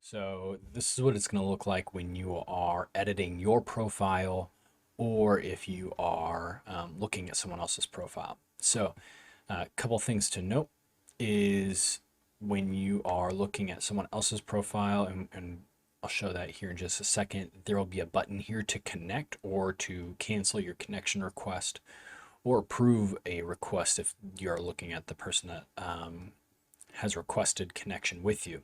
So this is what it's going to look like when you are editing your profile or if you are looking at someone else's profile. So a couple things to note is when you are looking at someone else's profile, and I'll show that here in just a second, there will be a button here to connect or to cancel your connection request or approve a request if you're looking at the person that has requested connection with you.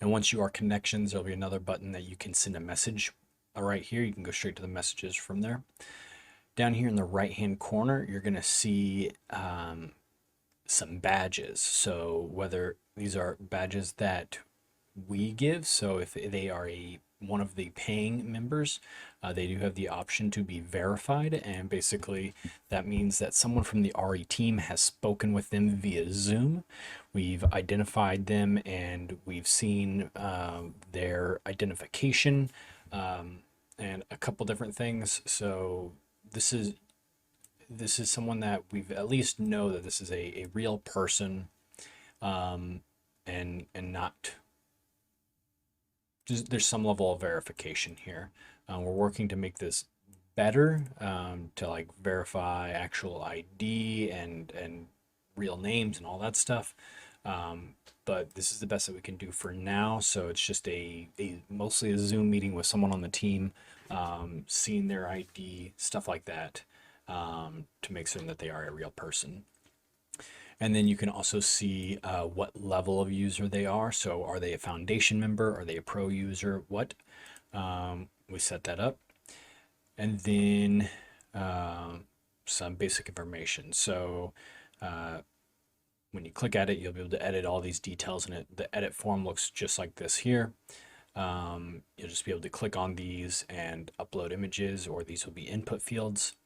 And once you are connections, there'll be another button that you can send a message right here. You can go straight to the messages from there. Down here in the right hand corner, you're going to see some badges. So whether these are badges that we give, so if they are one of the paying members, they do have the option to be verified, and basically that means that someone from the Areii team has spoken with them via Zoom. We've identified them and we've seen their identification and a couple different things. So this is someone that we've at least know that this is a real person, and not just, there's some level of verification here. We're working to make this better, to like verify actual ID and real names and all that stuff. But this is the best that we can do for now. So it's just a mostly a Zoom meeting with someone on the team, seeing their ID, stuff like that, to make certain that they are a real person. And then you can also see what level of user they are. So are they a foundation member? Are they a pro user? What? We set that up. And then some basic information. So when you click at it, you'll be able to edit all these details in it. The edit form looks just like this here. You'll just be able to click on these and upload images, or these will be input fields.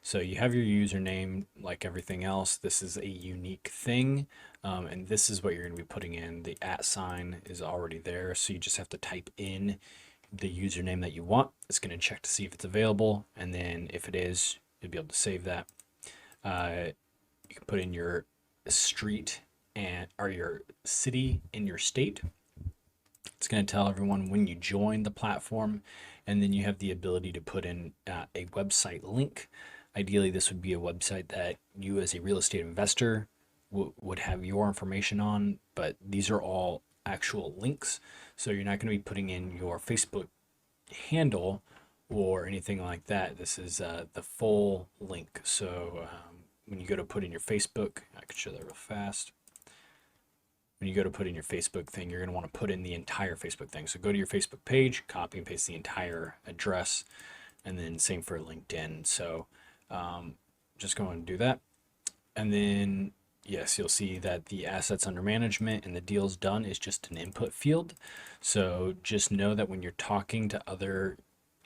So you have your username like everything else. This is a unique thing, and this is what you're going to be putting in. The @ sign is already there, so you just have to type in the username that you want. It's going to check to see if it's available, and then if it is, you'll be able to save that. You can put in your street or your city in your state. It's going to tell everyone when you join the platform, and then you have the ability to put in a website link. Ideally, this would be a website that you as a real estate investor would have your information on, but these are all actual links. So you're not going to be putting in your Facebook handle or anything like that. This is the full link. So when you go to put in your Facebook, I could show that real fast. When you go to put in your Facebook thing, you're going to want to put in the entire Facebook thing. So go to your Facebook page, copy and paste the entire address, and then same for LinkedIn. So just go and do that. And then, yes, you'll see that the assets under management and the deals done is just an input field. So just know that when you're talking to other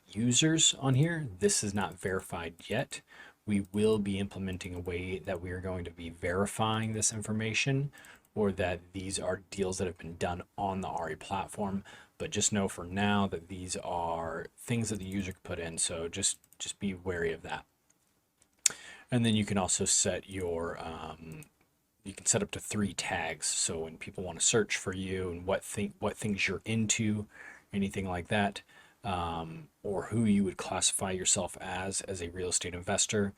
users on here, this is not verified yet. We will be implementing a way that we are going to be verifying this information, or that these are deals that have been done on the Areii platform. But just know for now that these are things that the user can put in. So just be wary of that. And then you can also set your, you can set up to 3 tags. So when people want to search for you and what things you're into, anything like that, or who you would classify yourself as a real estate investor.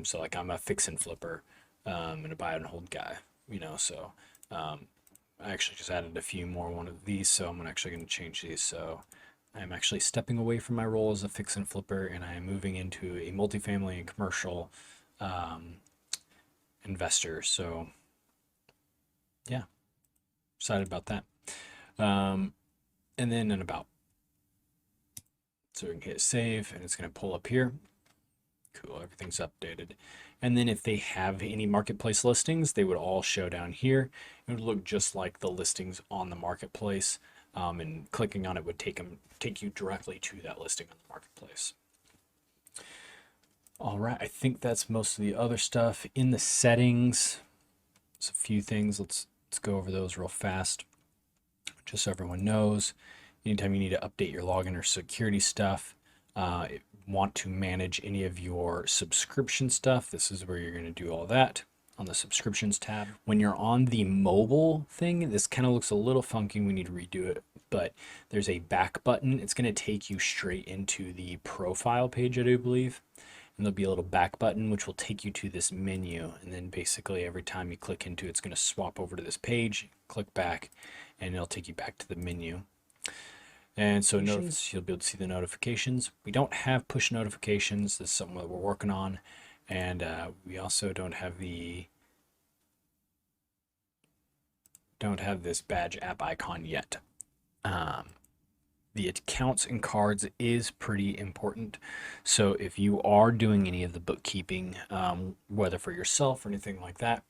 So like I'm a fix and flipper, and a buy and hold guy, so I actually just added a few more one of these, so I'm actually going to change these. So I'm actually stepping away from my role as a fix and flipper, and I am moving into a multifamily and commercial investor. So yeah, excited about that. And then an about. So we can hit save, and it's going to pull up here. Cool, everything's updated. And then if they have any marketplace listings, they would all show down here. It would look just like the listings on the marketplace, and clicking on it would take you directly to that listing on the marketplace. All right, I think that's most of the other stuff. In the settings, there's a few things. Let's go over those real fast, just so everyone knows. Anytime you need to update your login or security stuff, want to manage any of your subscription stuff, this is where you're going to do all that. on the subscriptions tab. When you're on the mobile thing, this kind of looks a little funky. We need to redo it, but there's a back button. It's going to take you straight into the profile page, I do believe. And there'll be a little back button which will take you to this menu, and then basically every time you click into it, it's going to swap over to this page, click back, and it'll take you back to the menu. And so notice you'll be able to see the notifications. We don't have push notifications. This is something that we're working on. And we also don't have this badge app icon yet. The accounts and cards is pretty important. So if you are doing any of the bookkeeping, whether for yourself or anything like that,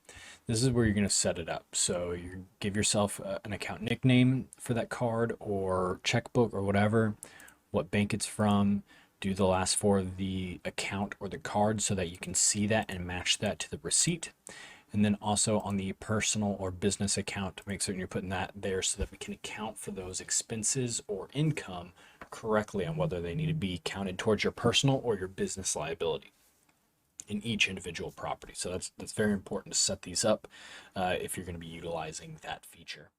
this is where you're going to set it up. So you give yourself an account nickname for that card or checkbook or whatever, what bank it's from, do the last four of the account or the card so that you can see that and match that to the receipt. And then also on the personal or business account, make certain you're putting that there so that we can account for those expenses or income correctly on whether they need to be counted towards your personal or your business liability in each individual property. So that's very important to set these up if you're going to be utilizing that feature.